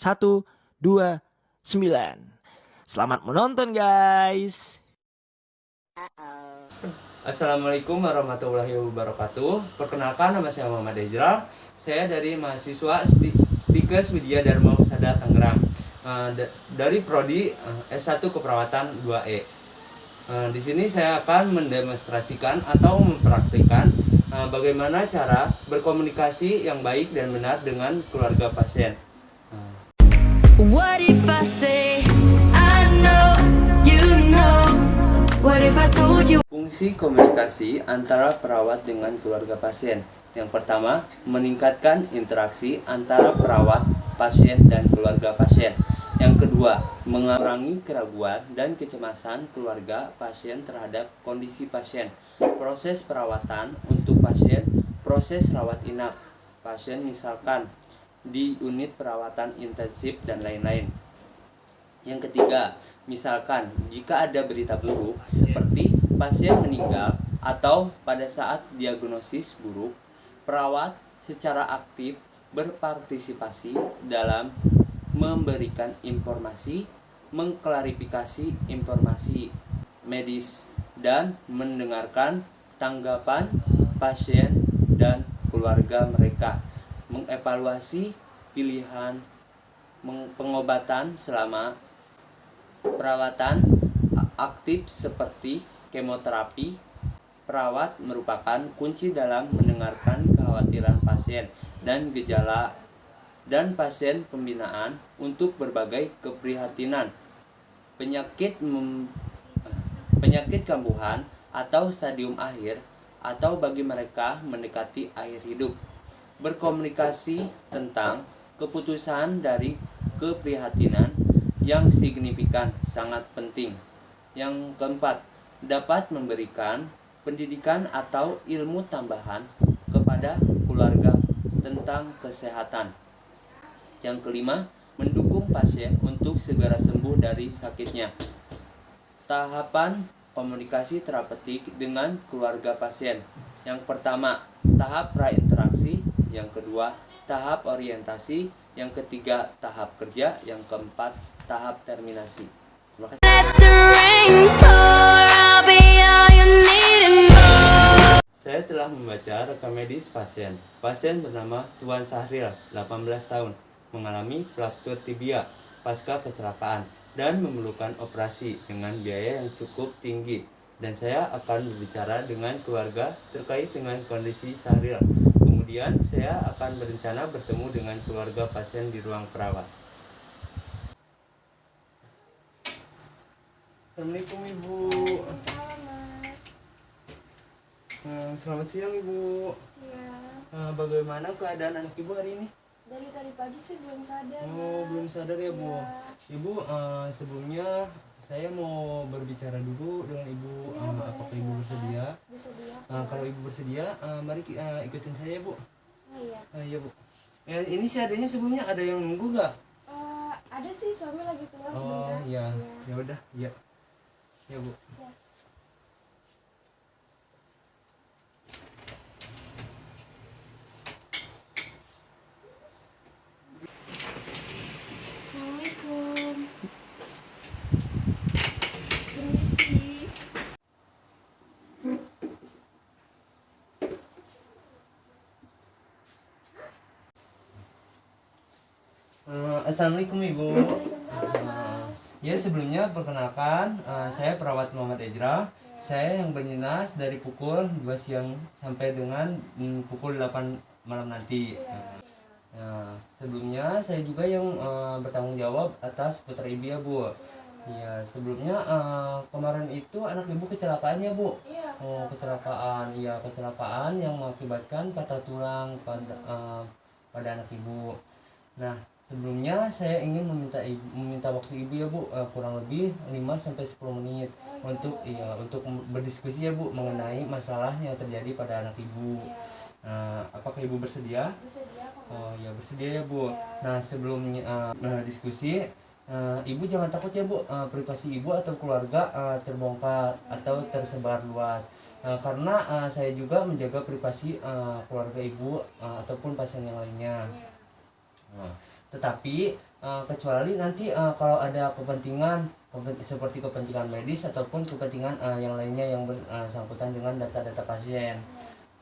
1, 2, 9. Selamat menonton guys. Assalamualaikum warahmatullahi wabarakatuh. Perkenalkan, nama saya Muhammad Ezra. Saya dari mahasiswa Stikes Widya Dharma Husada Tangerang, dari prodi S1 Keperawatan 2E. Di sini saya akan mendemonstrasikan atau mempraktikkan bagaimana cara berkomunikasi yang baik dan benar dengan keluarga pasien. What if I say I know you know? What if I told you? Fungsi komunikasi antara perawat dengan keluarga pasien. Yang pertama, meningkatkan interaksi antara perawat, pasien, dan keluarga pasien. Yang kedua, mengurangi keraguan dan kecemasan keluarga pasien terhadap kondisi pasien. Proses perawatan untuk pasien, proses rawat inap pasien misalkan di unit perawatan intensif dan lain-lain. Yang ketiga, misalkan jika ada berita buruk seperti pasien meninggal atau pada saat diagnosis buruk, perawat secara aktif berpartisipasi dalam memberikan informasi, mengklarifikasi informasi medis, dan mendengarkan tanggapan pasien dan keluarga mereka, mengevaluasi pilihan pengobatan selama perawatan aktif seperti kemoterapi. Perawat merupakan kunci dalam mendengarkan kekhawatiran pasien dan gejala dan pasien pembinaan untuk berbagai keprihatinan, penyakit kambuhan atau stadium akhir, atau bagi mereka mendekati akhir hidup. Berkomunikasi tentang keputusan dari keprihatinan yang signifikan sangat penting. Yang keempat, dapat memberikan pendidikan atau ilmu tambahan kepada keluarga tentang kesehatan. Yang kelima, mendukung pasien untuk segera sembuh dari sakitnya. Tahapan komunikasi terapeutik dengan keluarga pasien. Yang pertama, tahap prainteraksi. Yang kedua, tahap orientasi. Yang ketiga, tahap kerja. Yang keempat, tahap terminasi. Terima kasih. Saya telah membaca rekam medis pasien. Pasien bernama Tuan Sahril, 18 tahun, mengalami fraktur tibia pasca kecelakaan dan memerlukan operasi dengan biaya yang cukup tinggi. Dan saya akan berbicara dengan keluarga terkait dengan kondisi Sahril. Kemudian saya akan berencana bertemu dengan keluarga pasien di ruang perawat. Assalamualaikum Ibu. Selamat siang Ibu. Ya, Bagaimana keadaan anak Ibu hari ini? dari tadi pagi sih belum sadar. Oh, Mas. belum sadar ya Bu. Iya. Ibu, sebelumnya saya mau berbicara dulu dengan Ibu. Iya, boleh, Apakah Ibu silakan. bersedia? Bersedia. Kalau Ibu bersedia, mari ikutin saya Bu. Oh iya. Iya Bu. Ya, ini seadanya sebelumnya ada yang nunggu nggak? Ada sih, suami lagi keluar Oh sebentar. iya, Iya. ya udah, ya. Ya Bu. Ya. Assalamualaikum. Permisi. Assalamualaikum Ibu. Waalaikumsalam, Mas. Ya, sebelumnya perkenalkan, saya perawat Muhammad Ezra. Saya yang berdinas dari pukul 2 siang sampai dengan pukul 8 malam nanti. Nah, sebelumnya saya juga yang bertanggung jawab atas putra Ibu ya Bu. Iya, sebelumnya kemarin itu anak Ibu kecelakaan ya Bu. Iya. Oh, kecelakaan. Iya, kecelakaan yang mengakibatkan patah tulang pada anak Ibu. Nah, sebelumnya saya ingin meminta waktu Ibu ya Bu, kurang lebih 5 sampai 10 menit untuk berdiskusi ya Bu mengenai masalah yang terjadi pada anak Ibu. Apakah Ibu bersedia? Bersedia kok, Mas. Oh ya, bersedia ya Bu. Ya. Nah, sebelumnya diskusi, Ibu jangan takut ya Bu, privasi Ibu atau keluarga terbongkar atau tersebar luas. Karena saya juga menjaga privasi keluarga Ibu ataupun pasien yang lainnya. Nah, tetapi kecuali nanti kalau ada kepentingan seperti kepentingan medis ataupun kepentingan yang lainnya yang bersangkutan dengan data-data pasien.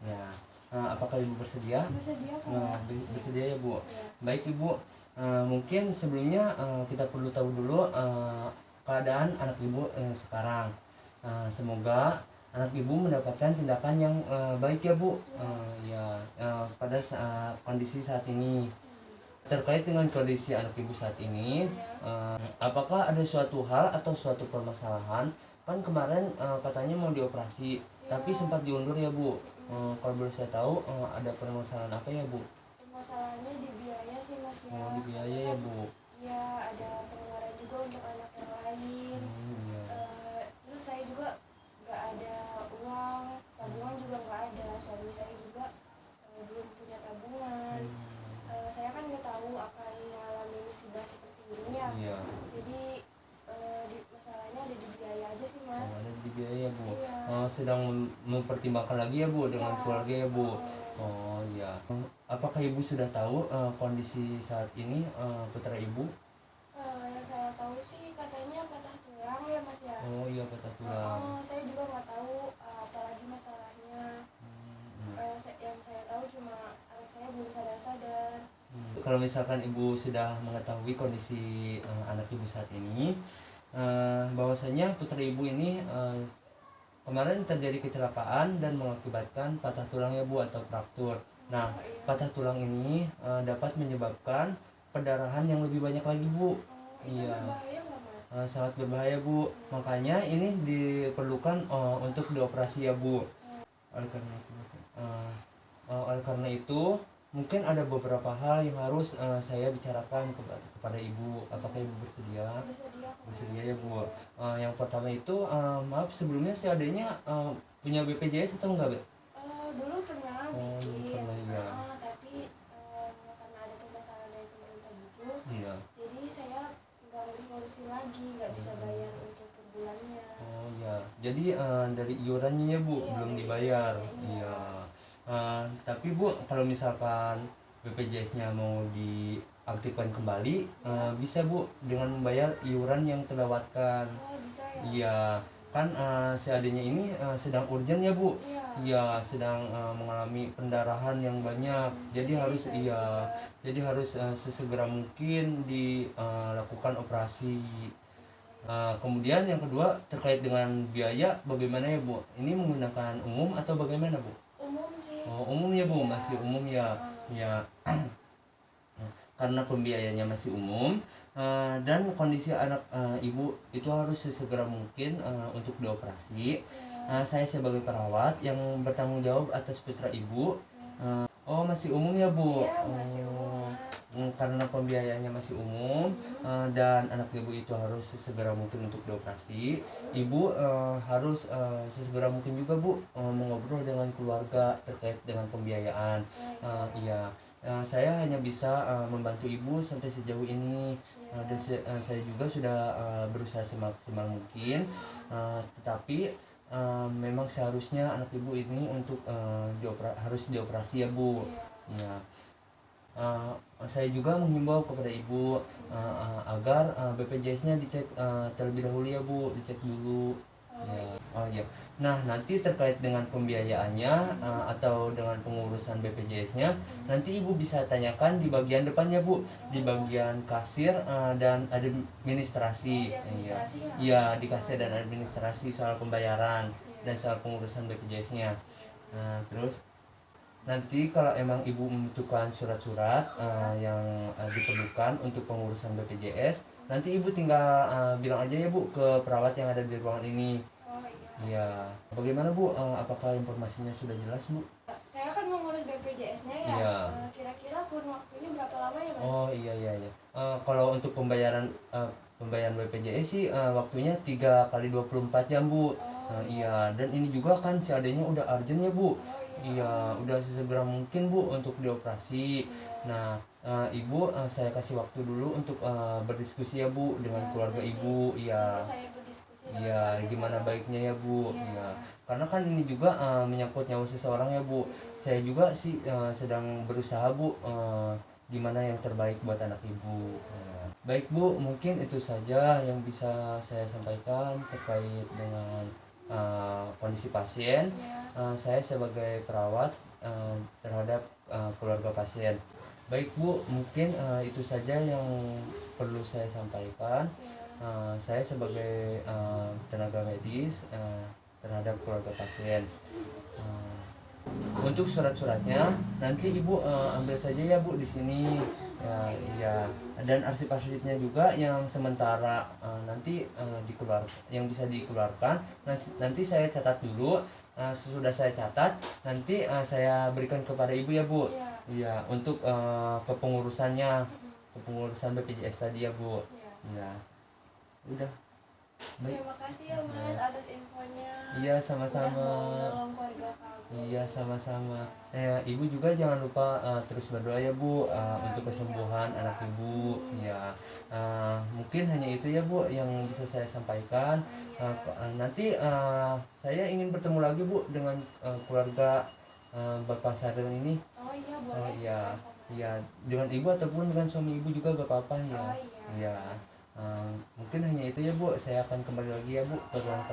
Ya, apakah ibu bersedia? Bersedia kan? Bersedia ya bu. Ya. Baik ibu, mungkin sebelumnya kita perlu tahu dulu keadaan anak ibu sekarang. Semoga anak ibu mendapatkan tindakan yang baik ya bu. Pada kondisi saat ini. Terkait dengan kondisi anak ibu saat ini, apakah ada suatu hal atau suatu permasalahan? Kan kemarin katanya mau dioperasi, tapi sempat diundur ya bu. Kalau boleh saya tahu, ada permasalahan apa ya bu? Masalahnya di biaya sih mas ya. Di biaya ya bu. Ya ada pengeluaran juga untuk anak yang lain. Iya. Terus saya juga nggak ada uang, tabungan juga nggak ada. Suami saya juga belum punya tabungan. Saya kan nggak tahu akan mengalami musibah seperti ini ya. Iya. Jadi masalahnya ada di biaya aja sih mas. Ada di biaya bu. Iya. Sedang mempertimbangkan lagi ya bu dengan keluarga ya bu. Oh iya. Apakah ibu sudah tahu kondisi saat ini putra ibu? Yang saya tahu sih katanya patah tulang ya mas ya. Oh iya, patah tulang. Saya juga nggak tahu apalagi masalahnya. Yang saya tahu cuma anak saya belum sadar-sadar. Kalau misalkan ibu sudah mengetahui kondisi anak ibu saat ini, bahwasanya putra ibu ini kemarin terjadi kecelakaan dan mengakibatkan patah tulang ya bu, atau fraktur. Nah, patah tulang ini dapat menyebabkan perdarahan yang lebih banyak lagi bu. Itu Iya. berbahaya nggak mas? Sangat berbahaya bu. Makanya ini diperlukan untuk dioperasi ya bu. Oleh karena itu mungkin ada beberapa hal yang harus saya bicarakan kepada ibu. Apakah ibu bersedia? Bersedia kok. Bersedia ya bu. Yang pertama itu maaf sebelumnya si adanya punya BPJS atau enggak be? Dulu pernah Oh, dulu bikin, pernah, iya. Tapi karena ada pemasaran dari pemerintah gitu, Iya. jadi saya nggak ngurusin lagi, nggak bisa bayar untuk per bulannya. Oh ya, jadi dari iurannya ya bu, Iya, belum dari dibayar. iurannya, Iya. Tapi bu, kalau misalkan BPJS-nya mau diaktifkan kembali, bisa bu dengan membayar iuran yang terlewatkan. Bisa ya? Iya, kan si adanya ini sedang urgent ya bu. Iya. Iya, sedang mengalami pendarahan yang banyak. Jadi harus jadi harus sesegera mungkin dilakukan operasi. Kemudian yang kedua terkait dengan biaya, bagaimana ya bu? Ini menggunakan umum atau bagaimana bu? Umum sih. Oh, umum ya bu, Iya. masih umum ya. Ya. Karena pembiayanya masih umum dan kondisi anak ibu itu harus sesegera mungkin untuk dioperasi. Saya sebagai perawat yang bertanggung jawab atas putra ibu. Oh, masih umum ya bu. Iya, masih umum, Mas. Karena pembiayaannya masih umum dan anak ibu itu harus sesegera mungkin untuk dioperasi. Ibu harus sesegera mungkin juga bu mengobrol dengan keluarga terkait dengan pembiayaan. Iya. Saya hanya bisa membantu ibu sampai sejauh ini dan saya juga sudah berusaha semaksimal mungkin, tetapi memang seharusnya anak ibu ini untuk harus dioperasi ya bu. Ya. Saya juga menghimbau kepada ibu agar BPJS-nya dicek terlebih dahulu ya bu, dicek dulu. Ya. Oh ya. Nah, nanti terkait dengan pembiayaannya atau dengan pengurusan BPJS-nya, nanti ibu bisa tanyakan di bagian depannya bu, di bagian kasir dan administrasi. Iya. Iya, di kasir dan administrasi soal pembayaran dan soal pengurusan BPJS-nya. Nah, terus nanti kalau emang ibu membutuhkan surat-surat yang diperlukan untuk pengurusan BPJS, nanti ibu tinggal bilang aja ya bu ke perawat yang ada di ruangan ini. Oh iya. Iya. Bagaimana bu? Apakah informasinya sudah jelas bu? Saya kan mengurus BPJS-nya ya. Iya. Kira-kira kurun waktunya berapa lama ya mas? Oh iya. Kalau untuk pembayaran BPJS sih waktunya 3 kali 24 jam bu. Iya. Dan ini juga kan si adanya udah urgent ya bu. Iya, udah sesegera mungkin bu untuk dioperasi. Nah, ibu saya kasih waktu dulu untuk berdiskusi ya bu dengan keluarga ibu. Iya. Saya berdiskusi dengan Iya, keluarga gimana saya. baiknya ya bu. Iya. Iya. Karena kan ini juga menyangkut nyawa seseorang ya bu. Saya juga sih sedang berusaha bu gimana yang terbaik buat anak ibu. Ya. Baik Bu, mungkin itu saja yang bisa saya sampaikan terkait dengan kondisi pasien. Saya sebagai perawat terhadap keluarga pasien. Baik Bu, mungkin itu saja yang perlu saya sampaikan. Saya sebagai tenaga medis terhadap keluarga pasien. Untuk surat-suratnya nanti Ibu ambil saja ya Bu di sini. Ya. Dan arsip-arsipnya juga yang sementara nanti yang bisa dikeluarkan. Nanti saya catat dulu. Sesudah saya catat, nanti saya berikan kepada Ibu ya Bu. Iya, untuk kepengurusannya, kepengurusan BPJS tadi ya Bu. Ya. Udah. Baik. Terima kasih ya Mas atas infonya. Iya, sama-sama. Udah mau nolong keluarga kami. Iya, sama-sama. Ibu juga jangan lupa terus berdoa ya Bu untuk kesembuhan anak Ibu. Ya, mungkin hanya itu ya Bu yang bisa saya sampaikan. Nanti saya ingin bertemu lagi Bu dengan keluarga Bapak Sahril ini. Oh iya boleh. Iya, dengan Ibu ataupun dengan suami Ibu juga gak apa-apa ya. Oh iya. Mungkin hanya itu ya Bu. Saya akan kembali lagi ya Bu ke ruang